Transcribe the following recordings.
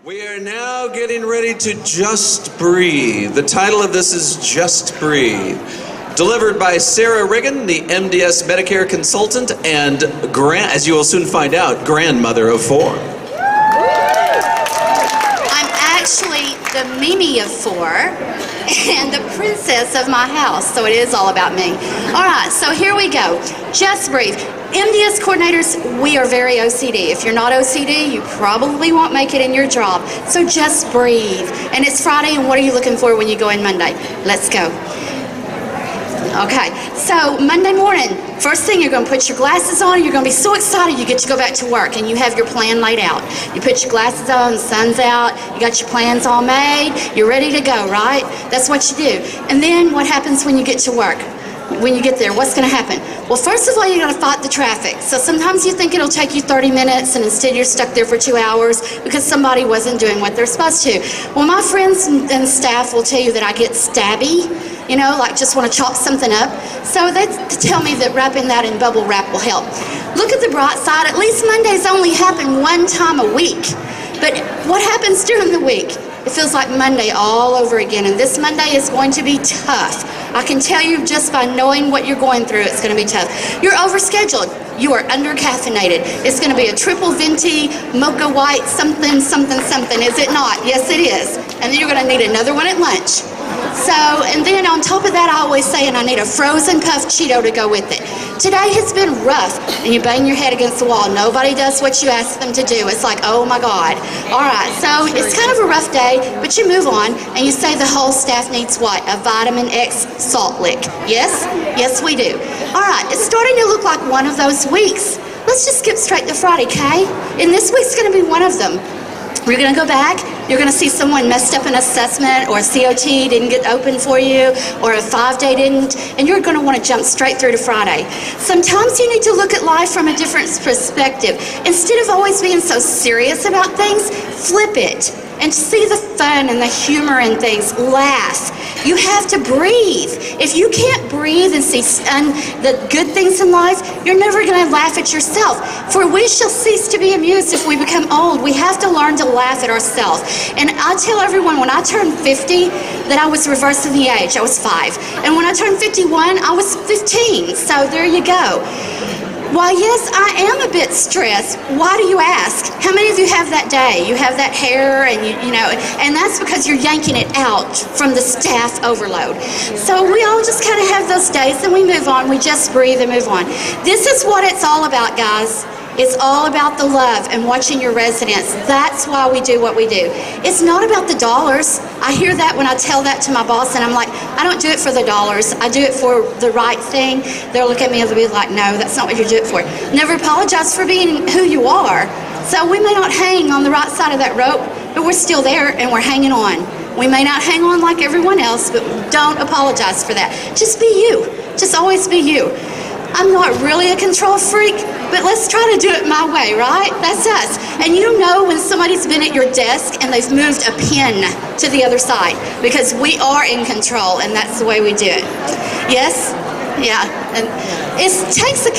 We are now getting ready to Just Breathe. The title of this is Just Breathe. Delivered by Sarah Riggin, the MDS Medicare consultant and, as you will soon find out, grandmother of 4. I'm actually the Mimi of 4 and the princess of my house, so it is all about me. All right, so here we go. Just Breathe. MDS coordinators, we are very OCD. If you're not OCD, you probably won't make it in your job. So just breathe. And it's Friday, and what are you looking for when you go in Monday? Let's go. Okay, so Monday morning, first thing, you're going to put your glasses on, and you're going to be so excited you get to go back to work, and you have your plan laid out. You put your glasses on, the sun's out, you got your plans all made, you're ready to go, right? That's what you do. And then what happens when you get to work? When you get there, what's going to happen? Well, first of all, you're going to fight the traffic. So sometimes you think it'll take you 30 minutes, and instead you're stuck there for 2 hours because somebody wasn't doing what they're supposed to. Well, my friends and staff will tell you that I get stabby, you know, like just want to chop something up. So they tell me that wrapping that in bubble wrap will help. Look at the bright side. At least Mondays only happen one time a week. But what happens during the week? It feels like Monday all over again, and this Monday is going to be tough. I can tell you just by knowing what you're going through, it's going to be tough. You're overscheduled. You are under-caffeinated. It's going to be a triple venti, mocha white, something, something, something, is it not? Yes, it is. And then you're going to need another one at lunch. So, and then on top of that, I always say, and I need a frozen puff Cheeto to go with it. Today has been rough, and you bang your head against the wall. Nobody does what you ask them to do. It's like, oh my God. All right, so it's kind of a rough day, but you move on, and you say the whole staff needs what? A vitamin X salt lick. Yes? Yes, we do. All right, it's starting to look like one of those weeks. Let's just skip straight to Friday, okay? And this week's going to be one of them. We're going to go back. You're going to see someone messed up an assessment, or a COT didn't get open for you, or a 5-day didn't, and you're going to want to jump straight through to Friday. Sometimes you need to look at life from a different perspective. Instead of always being so serious about things, flip it and see the fun and the humor in things. Laugh. You have to breathe. If you can't breathe and see the good things in life, you're never going to laugh at yourself. For we shall cease to be amused if we become old. We have to learn to laugh at ourselves. And I tell everyone, when I turned 50, that I was reversing the age. I was 5. And when I turned 51, I was 15. So there you go. Why, yes, I am a bit stressed. Why do you ask? How many of you have that day? You have that hair, and you know, and that's because you're yanking it out from the staff overload. So we all just kind of have those days, and we move on. We just breathe and move on. This is what it's all about, guys. It's all about the love and watching your residents. That's why we do what we do. It's not about the dollars. I hear that when I tell that to my boss, and I'm like, I don't do it for the dollars. I do it for the right thing. They'll look at me and they'll be like, no, that's not what you do it for. Never apologize for being who you are. So we may not hang on the right side of that rope, but we're still there and we're hanging on. We may not hang on like everyone else, but don't apologize for that. Just be you. Just always be you. I'm not really a control freak, but let's try to do it my way, right? That's us. And you know when somebody's been at your desk and they've moved a pen to the other side, because we are in control, and that's the way we do it. Yes? Yeah. And it takes a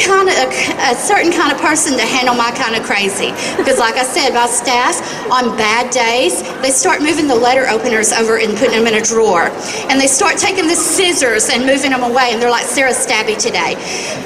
certain kind of person to handle my kind of crazy. Because like I said, my staff, on bad days, they start moving the letter openers over and putting them in a drawer. And they start taking the scissors and moving them away, and they're like, Sarah Stabby today.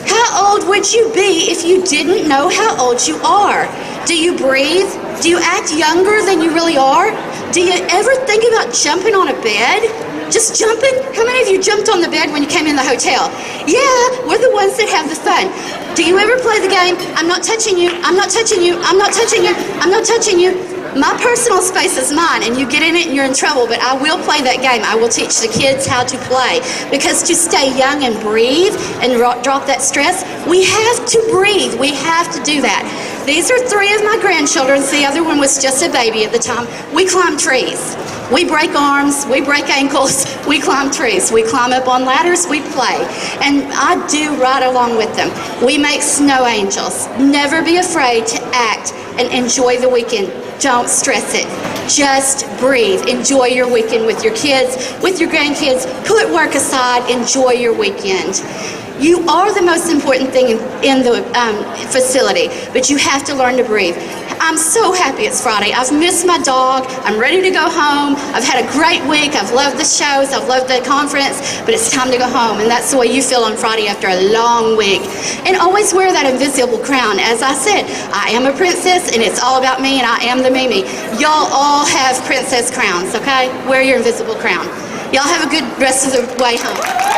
How old would you be if you didn't know how old you are? Do you breathe? Do you act younger than you really are? Do you ever think about jumping on a bed? Just jumping? How many of you jumped on the bed when you came in the hotel? Yeah, we're the ones that have the fun. Do you ever play the game, I'm not touching you, I'm not touching you, I'm not touching you, I'm not touching you? My personal space is mine, and you get in it and you're in trouble, but I will play that game. I will teach the kids how to play, because to stay young and breathe and drop that stress, we have to breathe. We have to do that. These are 3 of my grandchildren. The other one was just a baby at the time. We climb trees. We break arms, we break ankles, we climb trees, we climb up on ladders, we play. And I do right along with them. We make snow angels. Never be afraid to act and enjoy the weekend. Don't stress it. Just breathe. Enjoy your weekend with your kids, with your grandkids. Put work aside. Enjoy your weekend. You are the most important thing in the facility, but you have to learn to breathe. I'm so happy it's Friday. I've missed my dog. I'm ready to go home. I've had a great week. I've loved the shows. I've loved the conference, but it's time to go home. And that's the way you feel on Friday after a long week. And always wear that invisible crown. As I said, I am a princess, and it's all about me, and I am the Mimi. Y'all all have princess crowns, okay? Wear your invisible crown. Y'all have a good rest of the way home.